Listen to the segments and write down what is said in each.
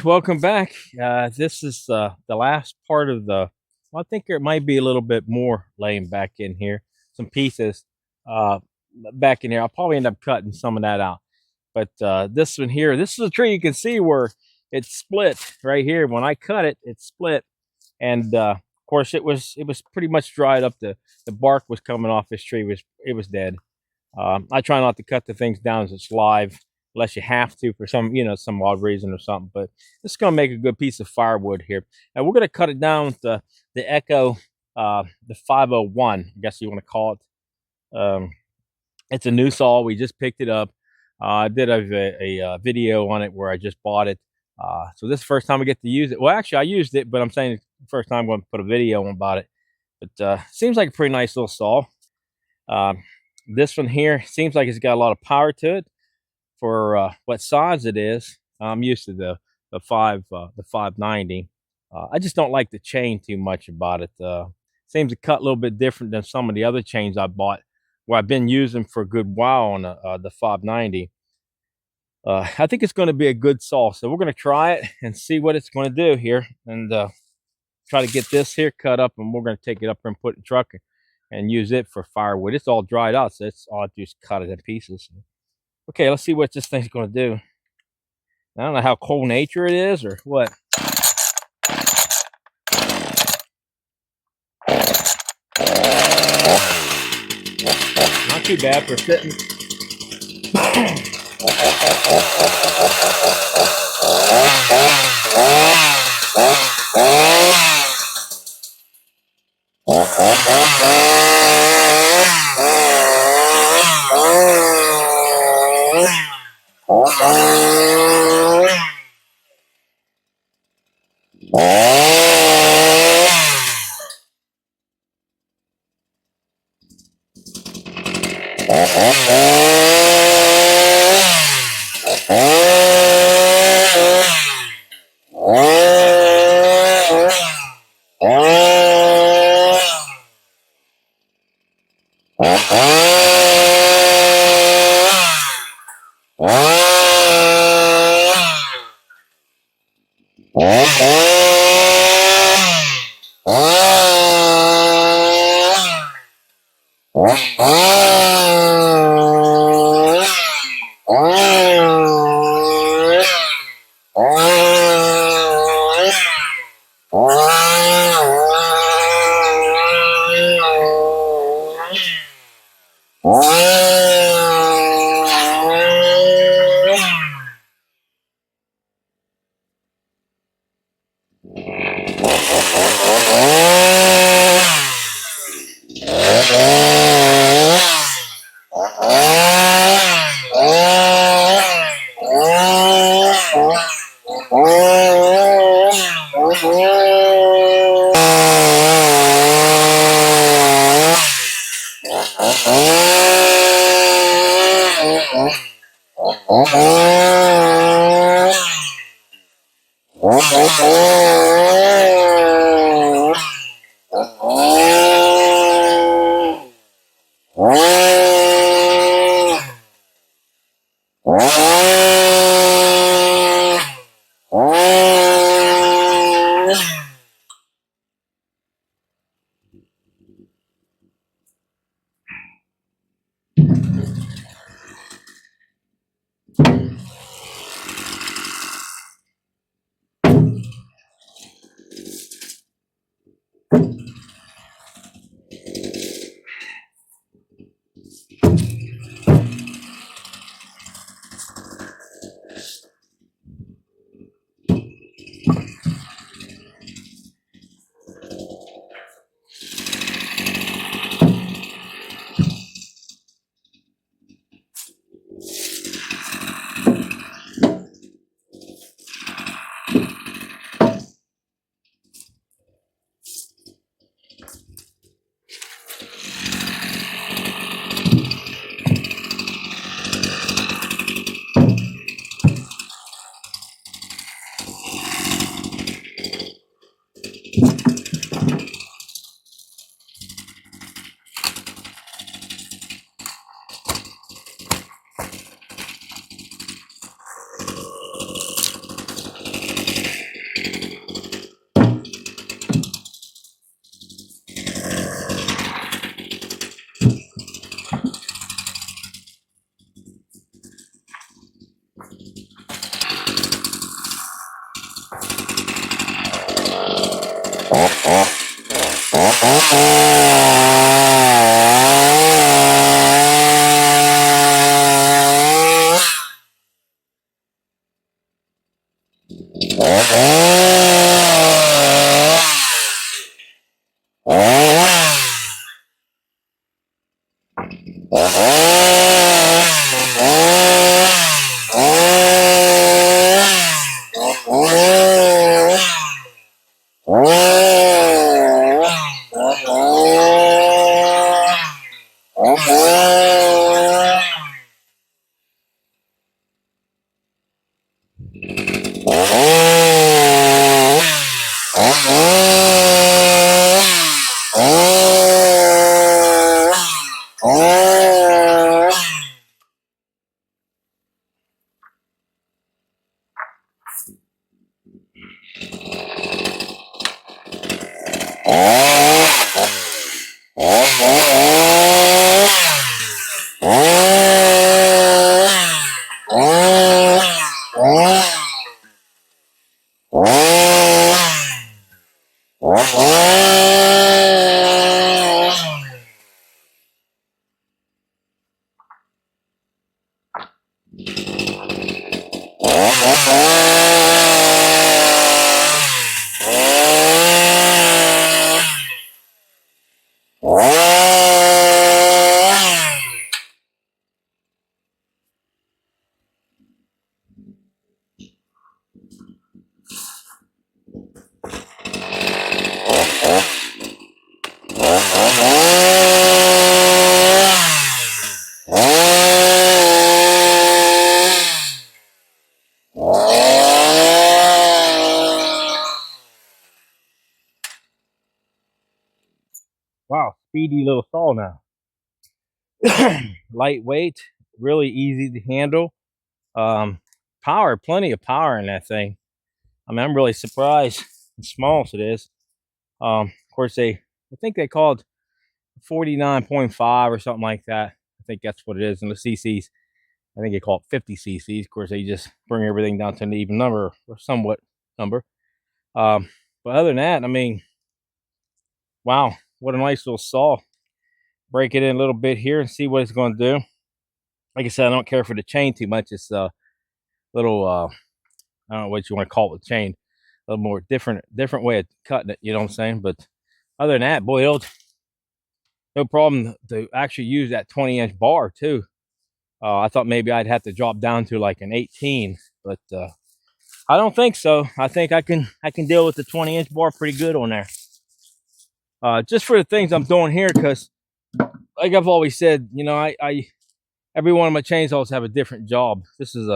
Welcome back. This is the last part of the. Well, I think there might be a little bit more laying back in here. Some pieces uh, back in here. I'll probably end up cutting some of that out. But this one here, this is a tree you can see where it's split right here. When I cut it, it split, and of course it was pretty much dried up. The bark was coming off this tree. It was dead. I try not to cut the things down as it's live, unless you have to for some odd reason or something. But this is gonna make a good piece of firewood here, and we're gonna cut it down with the Echo, the 501, I guess you want to call it. It's a new saw. We just picked it up. I did a video on it where I just bought it. So this is the first time we get to use it. Well, actually, I used it, but I'm saying it's the first time I'm going to put a video on about it. But seems like a pretty nice little saw. Um, this one here seems like it's got a lot of power to it for what size it is. I'm used to the 590. I just don't like the chain too much about it. Seems to cut a little bit different than some of the other chains I bought, where I've been using for a good while on the 590. I think it's going to be a good saw, so we're going to try it and see what it's going to do here, and try to get this here cut up, and we're going to take it up and put it in the truck and use it for firewood. It's all dried out, so it's all just cut it in pieces. Okay, let's see what this thing's going to do. I don't know how cold nature it is or what. Not too bad for sitting. Wow, speedy little saw now. Lightweight, really easy to handle. Power, plenty of power in that thing. I mean, I'm really surprised how small it is. Of course, I think they called 49.5 or something like that. I think that's what it is. And the CCs, I think they call it 50 CCs. Of course, they just bring everything down to an even number or somewhat number. But other than that, I mean, wow, what a nice little saw. Break it in a little bit here and see what it's going to do. Like I said, I don't care for the chain too much. It's a little, I don't know what you want to call it with chain. A little more different way of cutting it, you know what I'm saying? But other than that, boy, no problem to actually use that 20-inch bar too. I thought maybe I'd have to drop down to like an 18, but I don't think so. I think I can deal with the 20-inch bar pretty good on there. Just for the things I'm doing here, because like I've always said, you know, I every one of my chainsaws have a different job. This is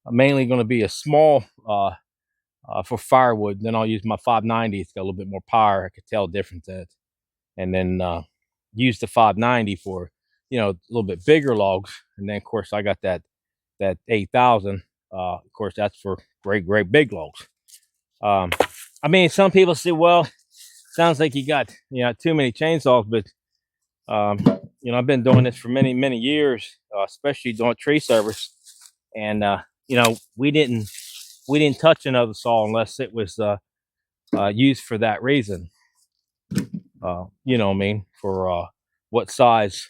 mainly going to be a small for firewood. Then I'll use my 590. It's got a little bit more power. I could tell the difference in it. And then use the 590 for, you know, a little bit bigger logs. And then of course I got that 8,000. Of course that's for great big logs. I mean, some people say, well, sounds like you got, you know, too many chainsaws, but you know, I've been doing this for many years, especially doing tree service, and you know, we didn't touch another saw unless it was used for that reason. You know what I mean, for what size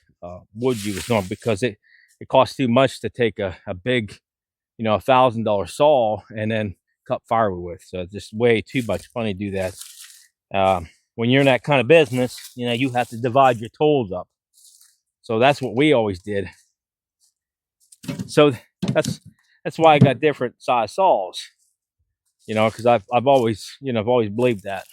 wood you was doing, because it costs too much to take a big, you know, $1,000 saw and then cut firewood with. So it's just way too much money to do that. When you're in that kind of business, you know, you have to divide your tools up. So that's what we always did. So that's why I got different size saws, you know, because I've always, you know, I've always believed that.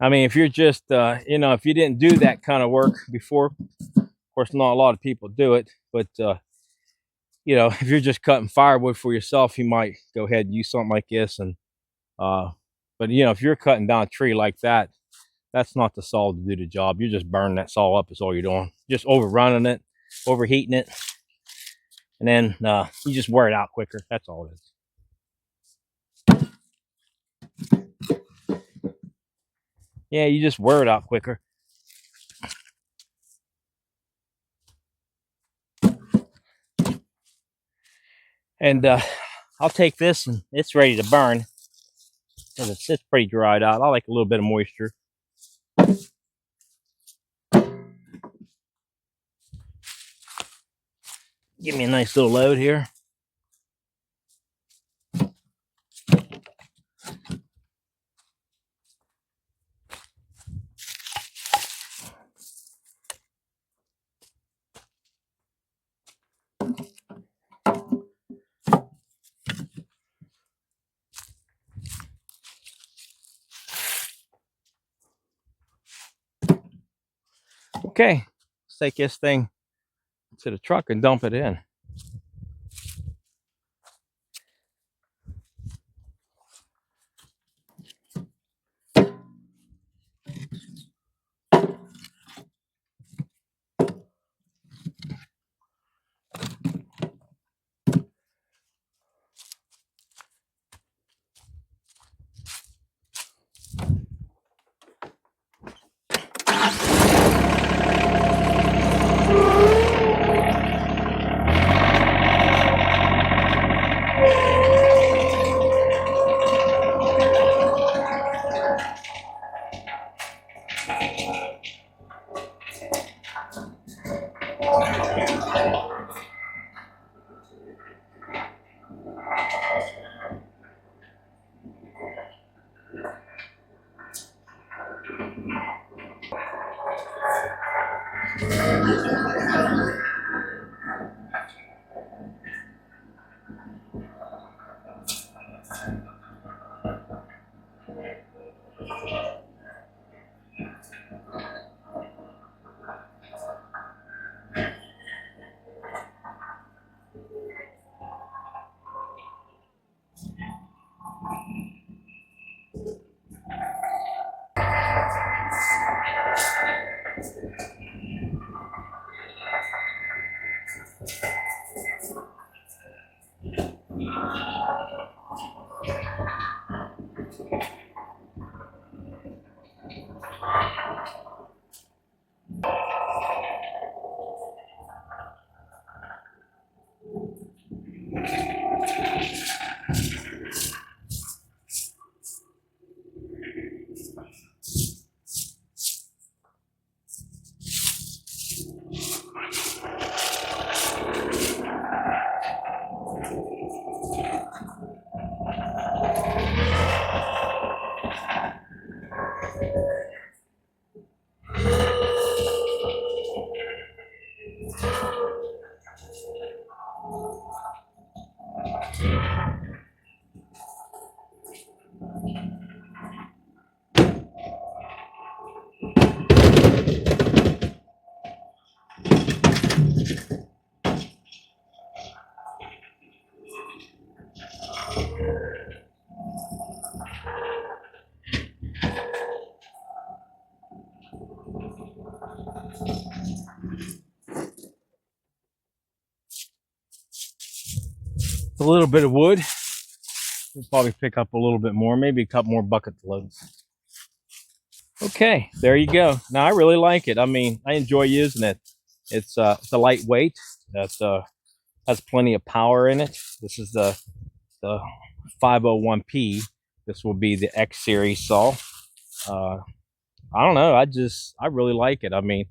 I mean, if you're just, you know, if you didn't do that kind of work before, of course, not a lot of people do it, but, you know, if you're just cutting firewood for yourself, you might go ahead and use something like this. And, but, you know, if you're cutting down a tree like that, that's not the saw to do the job. You're just burning that saw up is all you're doing. Just overrunning it, overheating it. And then you just wear it out quicker. That's all it is. Yeah, you just wear it out quicker. And I'll take this and it's ready to burn. because it's pretty dried out. I like a little bit of moisture. Give me a nice little load here. Okay, let's take this thing to the truck and dump it in. A little bit of wood. We'll probably pick up a little bit more, maybe a couple more bucket loads. Okay, there you go. Now I really like it. I mean, I enjoy using it. It's a lightweight. That has plenty of power in it. This is the 501P. This will be the X-Series saw. I don't know. I really like it. I mean,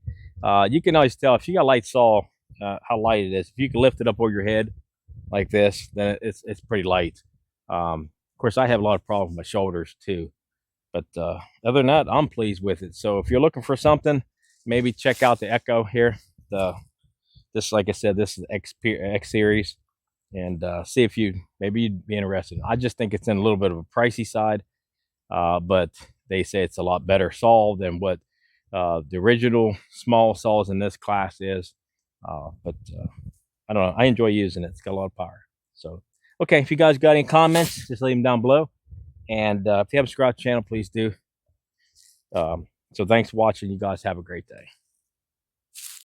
you can always tell if you got a light saw how light it is. If you can lift it up over your head like this, then it's pretty light. Of course, I have a lot of problems with my shoulders too. But other than that, I'm pleased with it. So if you're looking for something, maybe check out the Echo here. This, like I said, this is X series, and see if maybe you'd be interested. I just think it's in a little bit of a pricey side, but they say it's a lot better saw than what the original small saws in this class is. But I don't know. I enjoy using it. It's got a lot of power. So okay, if you guys got any comments, just leave them down below. And if you haven't subscribed to the channel, please do. So thanks for watching. You guys have a great day.